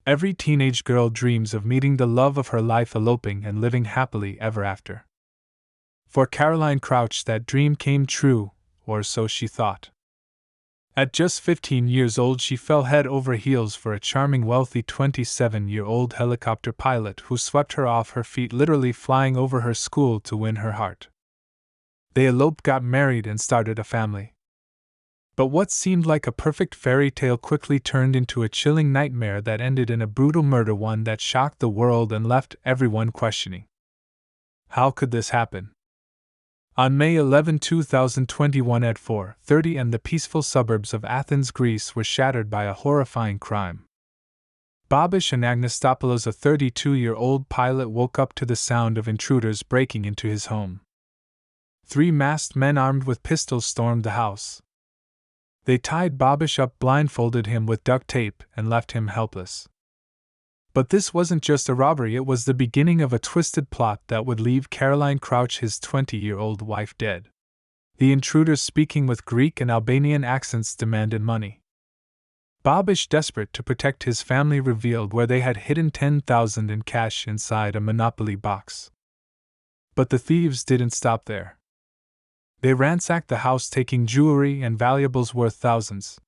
Every teenage girl dreams of meeting the love of her life, eloping and living happily ever after. For Caroline Crouch, that dream came true, or so she thought. At just 15 years old, she fell head over heels for a charming, wealthy 27-year-old helicopter pilot who swept her off her feet, literally flying over her school to win her heart. They eloped, got married, and started a family. But what seemed like a perfect fairy tale quickly turned into a chilling nightmare that ended in a brutal murder, one that shocked the world and left everyone questioning. How could this happen? On May 11, 2021 at 4:30 a.m., the peaceful suburbs of Athens, Greece were shattered by a horrifying crime. Babis Anagnostopoulos, a 32-year-old pilot, woke up to the sound of intruders breaking into his home. 3 masked men armed with pistols stormed the house. They tied Babis up, blindfolded him with duct tape, and left him helpless. But this wasn't just a robbery, it was the beginning of a twisted plot that would leave Caroline Crouch, his 20-year-old wife, dead. The intruders, speaking with Greek and Albanian accents, demanded money. Babis, desperate to protect his family, revealed where they had hidden $10,000 in cash inside a Monopoly box. But the thieves didn't stop there. They ransacked the house, taking jewelry and valuables worth thousands.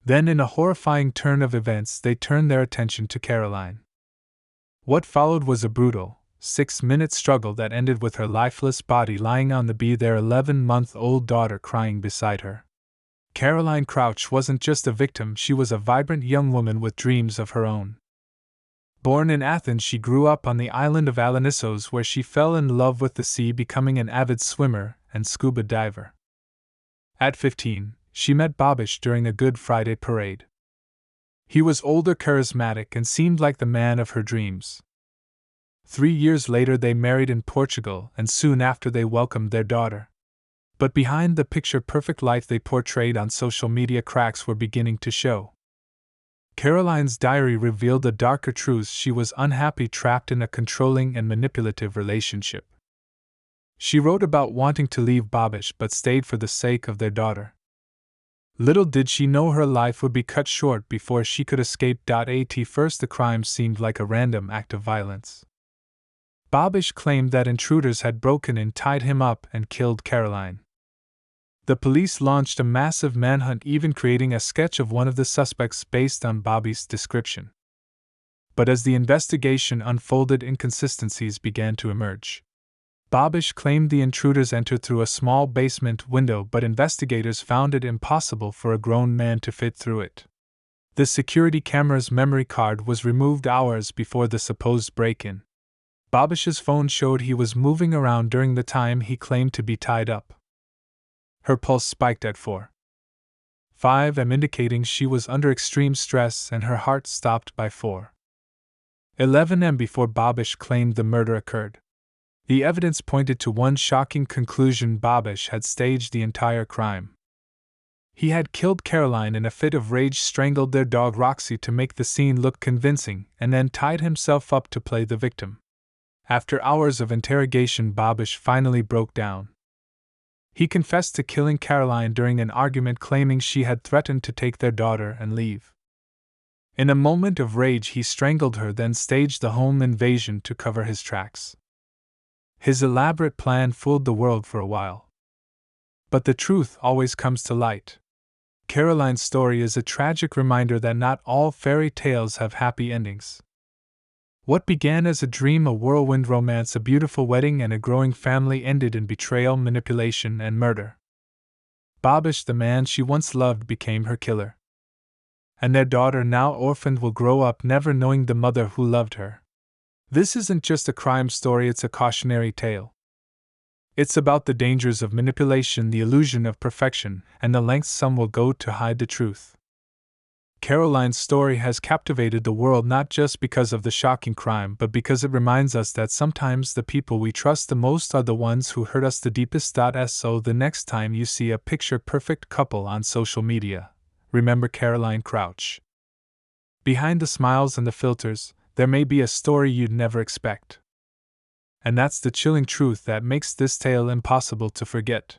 Then, in a horrifying turn of events, they turned their attention to Caroline. What followed was a brutal, 6-minute struggle that ended with her lifeless body lying on the bed, their 11-month-old daughter crying beside her. Caroline Crouch wasn't just a victim, she was a vibrant young woman with dreams of her own. Born in Athens, she grew up on the island of Alonissos, where she fell in love with the sea, becoming an avid swimmer and scuba diver. At 15, she met Babis during a Good Friday parade. He was older, charismatic, and seemed like the man of her dreams. 3 years later, they married in Portugal, and soon after they welcomed their daughter. But behind the picture-perfect life they portrayed on social media, cracks were beginning to show. Caroline's diary revealed the darker truths. She was unhappy, trapped in a controlling and manipulative relationship. She wrote about wanting to leave Babis but stayed for the sake of their daughter. Little did she know her life would be cut short before she could escape. At first, the crime seemed like a random act of violence. Babis claimed that intruders had broken in, tied him up, and killed Caroline. The police launched a massive manhunt, even creating a sketch of one of the suspects based on Babis' description. But as the investigation unfolded, inconsistencies began to emerge. Babis claimed the intruders entered through a small basement window, but investigators found it impossible for a grown man to fit through it. The security camera's memory card was removed hours before the supposed break-in. Babis's phone showed he was moving around during the time he claimed to be tied up. Her pulse spiked at 4:05 a.m., indicating she was under extreme stress, and her heart stopped by 4:11 a.m. before Babis claimed the murder occurred. The evidence pointed to one shocking conclusion: Babis had staged the entire crime. He had killed Caroline in a fit of rage, strangled their dog Roxy to make the scene look convincing, and then tied himself up to play the victim. After hours of interrogation, Babis finally broke down. He confessed to killing Caroline during an argument, claiming she had threatened to take their daughter and leave. In a moment of rage, he strangled her, then staged the home invasion to cover his tracks. His elaborate plan fooled the world for a while. But the truth always comes to light. Caroline's story is a tragic reminder that not all fairy tales have happy endings. What began as a dream, a whirlwind romance, a beautiful wedding, and a growing family, ended in betrayal, manipulation, and murder. Babis, the man she once loved, became her killer. And their daughter, now orphaned, will grow up never knowing the mother who loved her. This isn't just a crime story, it's a cautionary tale. It's about the dangers of manipulation, the illusion of perfection, and the lengths some will go to hide the truth. Caroline's story has captivated the world not just because of the shocking crime, but because it reminds us that sometimes the people we trust the most are the ones who hurt us the deepest. So the next time you see a picture-perfect couple on social media, remember Caroline Crouch. Behind the smiles and the filters, there may be a story you'd never expect. And that's the chilling truth that makes this tale impossible to forget.